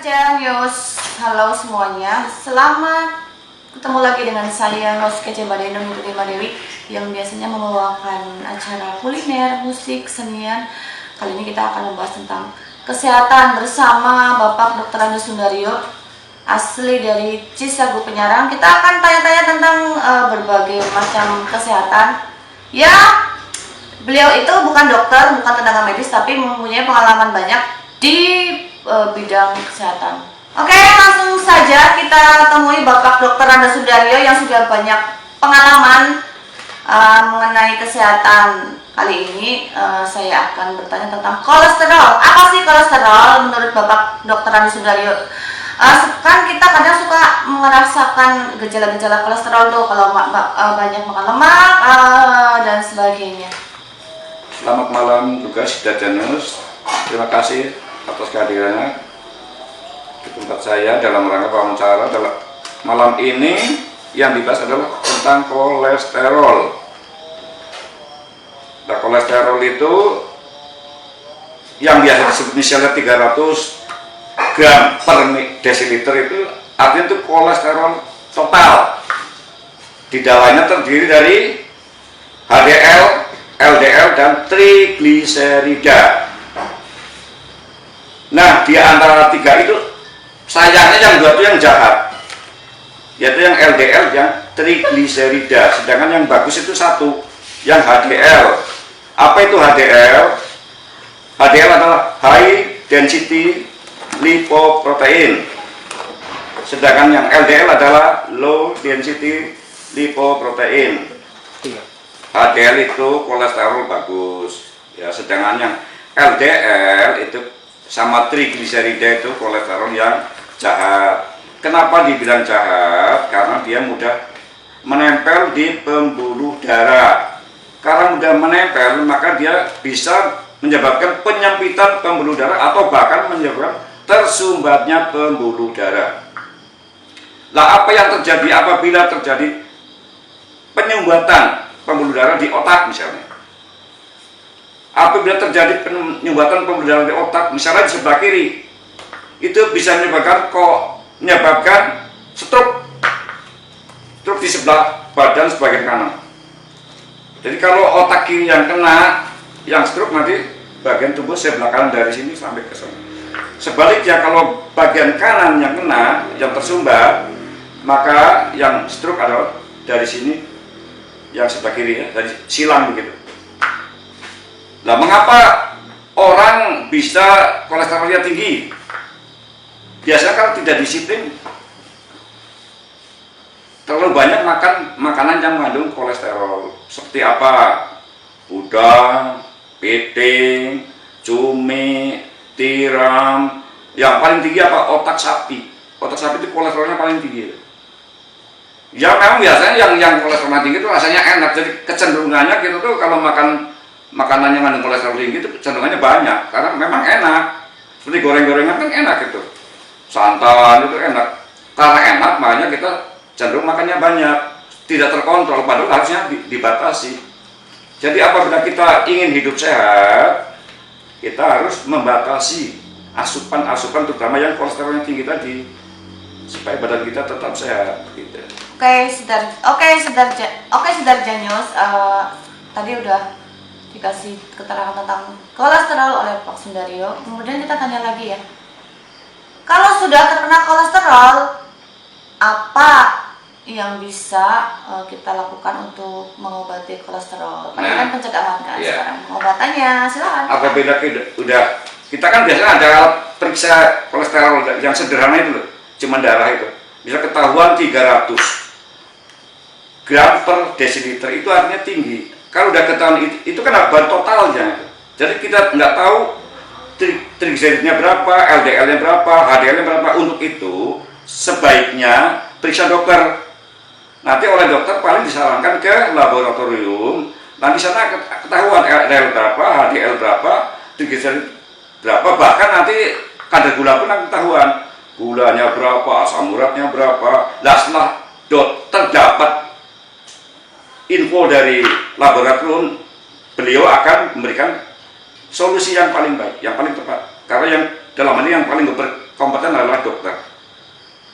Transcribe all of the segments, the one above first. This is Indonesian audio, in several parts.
Janius, halo semuanya. Selamat ketemu lagi dengan saya host kece Mbak Denom Mbak Dewi yang biasanya membawakan acara kuliner, musik, kesenian. Kali ini kita akan membahas tentang kesehatan bersama Bapak Dr. Andi Sundaryo, asli dari Cisagu Penyarang. Kita akan tanya-tanya tentang berbagai macam kesehatan. Ya, beliau itu bukan dokter, bukan tenaga medis, tapi mempunyai pengalaman banyak di bidang kesehatan. Oke, langsung saja kita temui Bapak Dr. Andi Sundaryo yang sudah banyak pengalaman mengenai kesehatan. Kali ini saya akan bertanya tentang kolesterol. Apa sih kolesterol menurut Bapak Dr. Andi Sundaryo? Kan kita kadang suka merasakan gejala-gejala kolesterol tuh kalau banyak makan lemak dan sebagainya. Selamat malam juga Sidar Janus. Terima kasih atas kehadirannya di tempat saya dalam rangka wawancara. Malam ini yang dibahas adalah tentang kolesterol. Nah, kolesterol itu yang biasa disebut misalnya 300 gram per desiliter itu artinya itu kolesterol total. Di dalamnya terdiri dari HDL, LDL, dan trigliserida. Nah, di antara tiga itu sayangnya yang dua itu yang jahat, yaitu yang LDL, yang trigliserida. Sedangkan yang bagus itu satu, yang HDL. Apa itu HDL? HDL adalah high density lipoprotein. Sedangkan yang LDL adalah low density lipoprotein. HDL itu kolesterol bagus, ya. Sedangkan yang LDL itu sama trigliserida itu kolesterol yang jahat. Kenapa dibilang jahat? Karena dia mudah menempel di pembuluh darah. Karena mudah menempel, maka dia bisa menyebabkan penyempitan pembuluh darah atau bahkan menyebabkan tersumbatnya pembuluh darah. Lah, apa yang terjadi apabila terjadi penyumbatan pembuluh darah di otak misalnya? Apabila terjadi penyumbatan pembuluh darah di otak, misalnya di sebelah kiri, itu bisa menyebabkan stroke di sebelah badan sebagian kanan. Jadi kalau otak kiri yang kena, yang stroke nanti bagian tubuh sebelah kanan dari sini sampai ke sana. Sebaliknya kalau bagian kanan yang kena, yang tersumbat, maka yang stroke adalah dari sini, yang sebelah kiri, ya, dari silang begitu. Nah, mengapa orang bisa kolesterolnya tinggi? Biasanya kan tidak disiplin, terlalu banyak makan makanan yang mengandung kolesterol. Seperti apa? Udang, piting, cumi, tiram. Yang paling tinggi apa? Otak sapi. Otak sapi itu kolesterolnya paling tinggi. Ya memang biasanya yang kolesterolnya tinggi itu rasanya enak. Jadi kecenderungannya kita tuh kalau makan makanan yang mengandung kolesterol tinggi itu cenderungannya banyak karena memang enak. Seperti goreng-gorengan kan enak gitu, santan itu enak. Karena enak makanya kita cenderung makannya banyak, tidak terkontrol, padahal harusnya dibatasi. Jadi apabila kita ingin hidup sehat, kita harus membatasi asupan-asupan terutama yang kolesterolnya tinggi tadi supaya badan kita tetap sehat gitu. Oke, Sidar Janius, tadi udah dikasih keterangan tentang kolesterol oleh Pak Sundaryo. Kemudian kita tanya lagi ya, kalau sudah terkena kolesterol, apa yang bisa kita lakukan untuk mengobati kolesterol? Kan pencegahan kan, iya. Sekarang pengobatannya, silakan. Apabila kita kan biasanya ada alat periksa kolesterol yang sederhana itu loh, cuma darah itu bisa ketahuan 300 gram per desiliter, itu artinya tinggi. Kalau udah ketahuan itu kan bahan totalnya. Jadi kita nggak tahu trigliseridnya berapa, LDL-nya berapa, HDL-nya berapa. Untuk itu sebaiknya periksa dokter. Nanti oleh dokter paling disarankan ke laboratorium. Nanti sana ketahuan LDL berapa, HDL berapa, trigliserid berapa. Bahkan nanti kadar gula pun ketahuan. Gulanya berapa, asam uratnya berapa. Nah, setelah dokter dapat info dari laboratorium, beliau akan memberikan solusi yang paling baik, yang paling tepat. Karena yang dalam ini yang paling kompeten adalah dokter.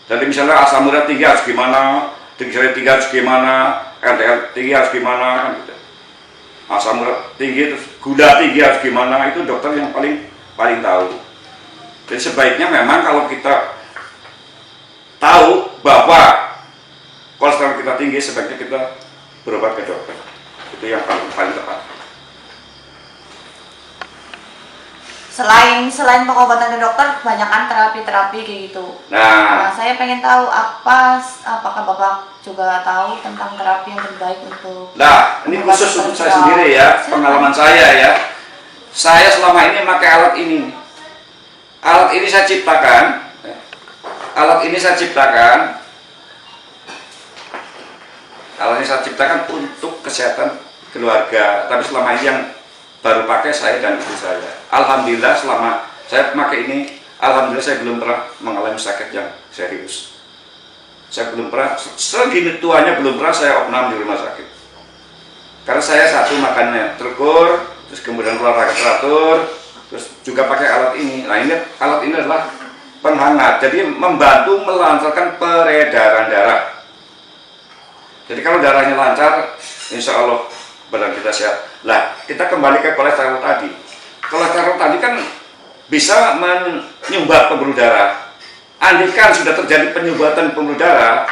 Jadi misalnya asam urat tinggi harus gimana, triglycerida tinggi harus gimana, LDL tinggi harus gimana, kan gitu. Asam urat tinggi, terus gula tinggi harus gimana, itu dokter yang paling tahu. Jadi sebaiknya memang kalau kita tahu bahwa kolesterol kita tinggi, sebaiknya kita berobat ke dokter. Itu yang paling tepat. Selain pengobatan ke dokter, kebanyakan terapi-terapi kayak gitu. Nah, saya pengen tahu apakah Bapak juga tahu tentang terapi yang terbaik untuk. Nah, ini khusus untuk saya sendiri ya, pengalaman saya ya. Saya selama ini pakai alat ini. Alat ini saya ciptakan. Alat ini saya ciptakan untuk kesehatan keluarga. Tapi selama ini yang baru pakai saya dan istri saya. Alhamdulillah selama saya pakai ini, alhamdulillah saya belum pernah mengalami sakit yang serius. Saya belum pernah, segini tuanya belum pernah saya opnam di rumah sakit. Karena saya satu makannya terukur, terus kemudian olahraga teratur, terus juga pakai alat ini. Nah ini alat ini adalah penghangat, jadi membantu melancarkan peredaran darah. Jadi kalau darahnya lancar, insya Allah badan kita sehat. Lah, kita kembali ke kolesterol tadi. Kolesterol tadi kan bisa menyumbat pembuluh darah. Andaikan sudah terjadi penyumbatan pembuluh darah,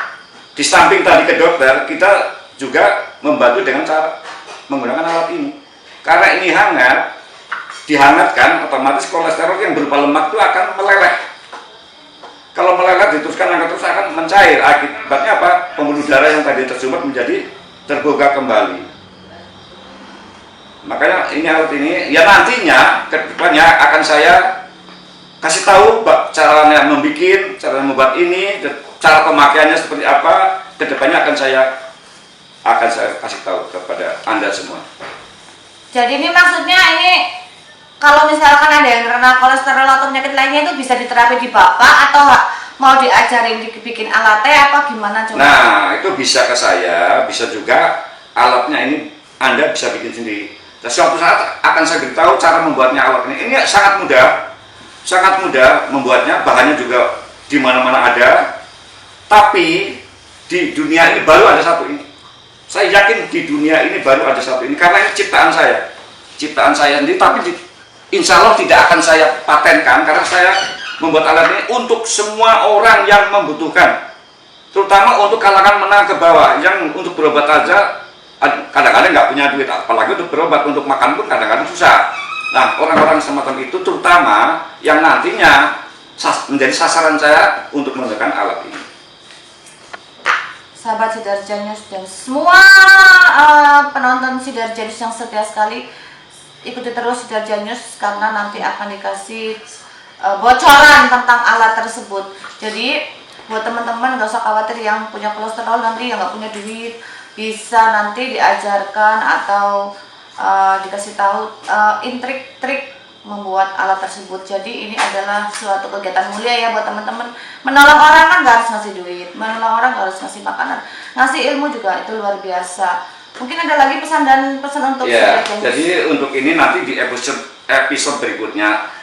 di samping tadi ke dokter, kita juga membantu dengan cara menggunakan alat ini. Karena ini hangat, dihangatkan, otomatis kolesterol yang berupa lemak itu akan meleleh. Kalau meleleh diteruskan angkat terus akan mencair. Akibatnya apa? Pembuluh darah yang tadi tersumbat menjadi terbuka kembali. Makanya ini alat ini, ya nantinya ke depannya akan saya kasih tahu caranya membuat, cara membuat ini, cara pemakaiannya seperti apa. Ke depannya akan saya kasih tahu kepada Anda semua. Jadi ini maksudnya ini kalau misalkan ada yang kena kolesterol atau penyakit lainnya itu bisa diterapi di Bapak atau mau diajarin dibikin alatnya apa gimana coba? Nah, itu bisa ke saya, bisa juga alatnya ini Anda bisa bikin sendiri. Dan suatu saat akan saya beritahu cara membuatnya alat ini. Ini sangat mudah membuatnya, bahannya juga di mana-mana ada. Tapi di dunia ini baru ada satu ini. Saya yakin di dunia ini baru ada satu ini karena ini ciptaan saya sendiri. Tapi insya Allah tidak akan saya patenkan karena saya membuat alat ini untuk semua orang yang membutuhkan, terutama untuk kalangan menengah ke bawah yang untuk berobat aja kadang-kadang nggak punya duit, apalagi untuk berobat, untuk makan pun kadang-kadang susah. Nah, orang-orang semacam itu terutama yang nantinya menjadi sasaran saya untuk menggunakan alat ini. Sahabat Sidarja News dan semua penonton Sidarja News yang setia sekali, ikuti terus Sidarja News karena nanti akan dikasih bocoran tentang alat tersebut. Jadi buat teman-teman nggak usah khawatir yang punya kolesterol nanti yang nggak punya duit, bisa nanti diajarkan atau dikasih tahu trik-trik membuat alat tersebut. Jadi ini adalah suatu kegiatan mulia ya buat teman-teman. Menolong orang kan nggak harus ngasih duit, menolong orang nggak harus ngasih makanan, ngasih ilmu juga itu luar biasa. Mungkin ada lagi pesan untuk ya, jadi untuk ini nanti di episode berikutnya.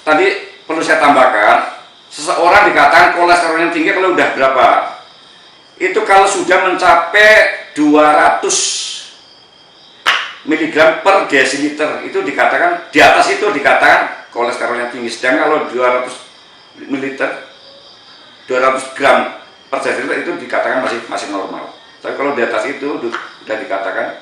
Tadi perlu saya tambahkan, seseorang dikatakan kolesterolnya tinggi kalau udah berapa? Itu kalau sudah mencapai 200 mg per desiliter itu dikatakan, di atas itu dikatakan kolesterolnya tinggi. Sedangkan kalau 200 ml 200 gram per desiliter itu dikatakan masih normal. Tapi kalau di atas itu sudah dikatakan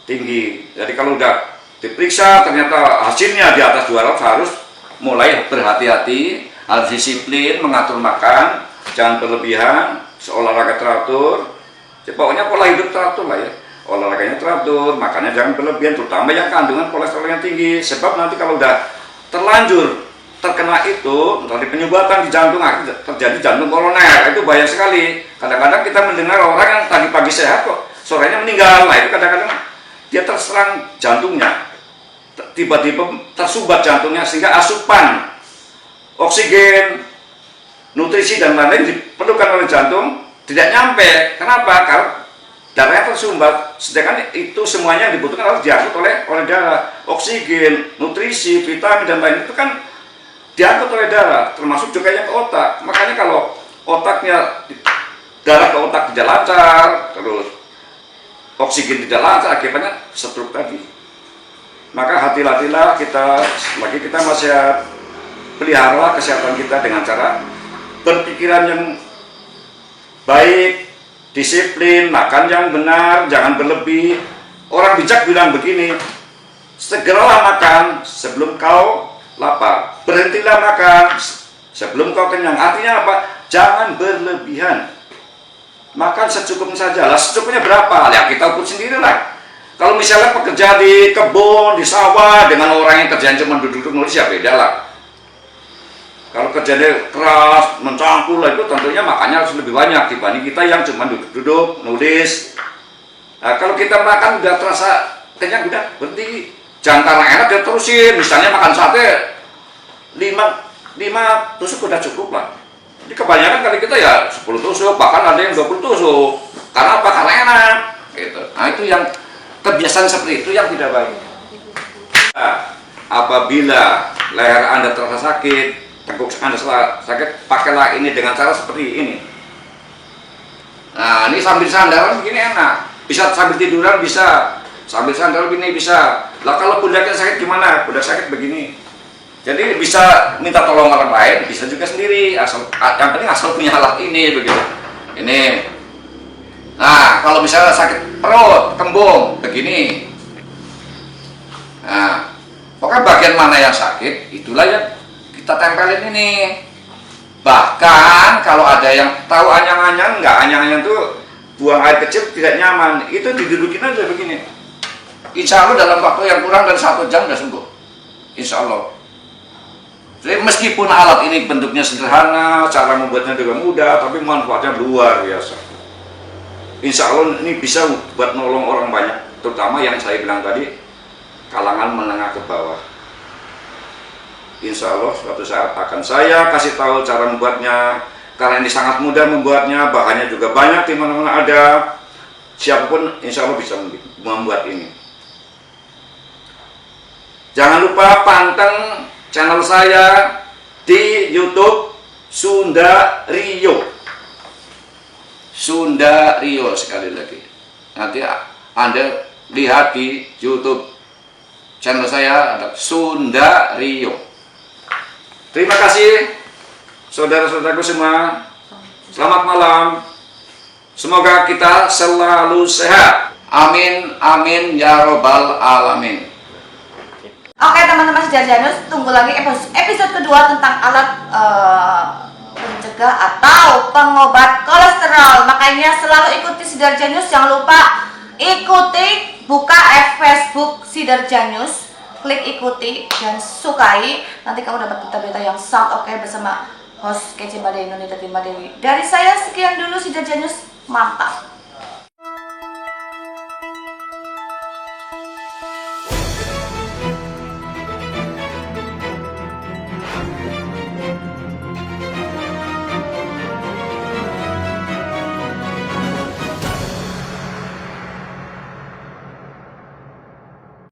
tinggi. Jadi kalau udah diperiksa ternyata hasilnya di atas 200, harus mulai berhati-hati, harus disiplin mengatur makan, jangan berlebihan, olahraga teratur. Pokoknya pola hidup teratur lah ya. Olahraganya teratur, makannya jangan berlebihan, terutama yang kandungan kolesterol yang tinggi. Sebab nanti kalau udah terlanjur terkena itu, nanti penyumbatan di jantung, terjadi jantung koroner, itu bahaya sekali. Kadang-kadang kita mendengar orang yang tadi pagi sehat kok sorenya meninggal. Nah itu kadang-kadang dia terserang jantungnya, tiba-tiba tersumbat jantungnya sehingga asupan oksigen, nutrisi dan lain-lain diperlukan oleh jantung tidak nyampe. Kenapa? Karena darahnya tersumbat. Sedangkan itu semuanya yang dibutuhkan harus diangkut oleh darah. Oksigen, nutrisi, vitamin dan lain itu kan diangkut oleh darah, termasuk juga yang ke otak. Makanya kalau otaknya, darah ke otak tidak lancar, terus oksigen tidak lancar, akibatnya stroke tadi. Maka hati-hatilah kita, lagi kita masih pelihara kesehatan kita dengan cara berpikiran yang baik, disiplin, makan yang benar, jangan berlebih. Orang bijak bilang begini, segeralah makan sebelum kau lapar, berhentilah makan sebelum kau kenyang. Artinya apa? Jangan berlebihan, makan secukupnya saja. Lah secukupnya berapa? Ya kita ukur sendiri lah. Kalau misalnya pekerja di kebun, di sawah, dengan orang yang kerjaan cuma duduk-duduk nulis, ya beda lah. Kalau kerjanya keras, mencangkul, itu tentunya makannya harus lebih banyak dibanding kita yang cuma duduk-duduk nulis. Nah, kalau kita makan udah terasa kenyang, udah berhenti. Jangan karena enak dia terusin. Misalnya makan sate 5 tusuk udah cukup lah. Jadi kebanyakan kali kita ya 10 tusuk, bahkan ada yang 20 tusuk. Karena apa? Karena enak. Gitu. Nah itu yang kebiasaan seperti itu yang tidak baik. Nah, apabila leher Anda terasa sakit, tengkuk Anda sakit, pakailah ini dengan cara seperti ini. Nah ini sambil sandaran begini enak. Bisa sambil tiduran bisa, sambil sandal begini bisa. Lah kalau pundaknya sakit gimana? Pundak sakit begini. Jadi bisa minta tolong orang lain, bisa juga sendiri. Asal yang penting asal punya alat ini begitu. Ini. Nah kalau misalnya sakit perut, kembung begini. Nah pokoknya bagian mana yang sakit, itulah yang kita tempelin ini. Bahkan kalau ada yang tahu anyang-anyang, nggak anyang-anyang tuh buang air kecil tidak nyaman, itu didudukin aja begini. Insya Allah dalam waktu yang kurang dari 1 jam udah sembuh. Insya Allah. Jadi meskipun alat ini bentuknya sederhana, cara membuatnya juga mudah, tapi manfaatnya luar biasa. Insya Allah ini bisa buat nolong orang banyak, terutama yang saya bilang tadi, kalangan menengah ke bawah. Insya Allah suatu saat akan saya kasih tahu cara membuatnya. Karena ini sangat mudah membuatnya, bahannya juga banyak di mana-mana ada. Siapapun insya Allah bisa membuat ini. Jangan lupa panteng channel saya di YouTube Sunda Rio. Sunda Rio sekali lagi. Nanti Anda lihat di YouTube channel saya ada Sunda Rio. Terima kasih. Saudara-saudaraku semua, selamat malam. Semoga kita selalu sehat. Amin, amin, ya robbal alamin. Oke teman-teman Sidarjanus, tunggu lagi episode kedua tentang alat pencegah atau pengobat kolesterol. Makanya selalu ikuti Sidarjanus, jangan lupa ikuti, buka Facebook Sidarjanus, klik ikuti dan sukai. Nanti kamu dapat berita-berita yang sangat oke bersama host kece Mbak Dewi Nunita Dewi. Dari saya sekian dulu Sidarjanus, mantap.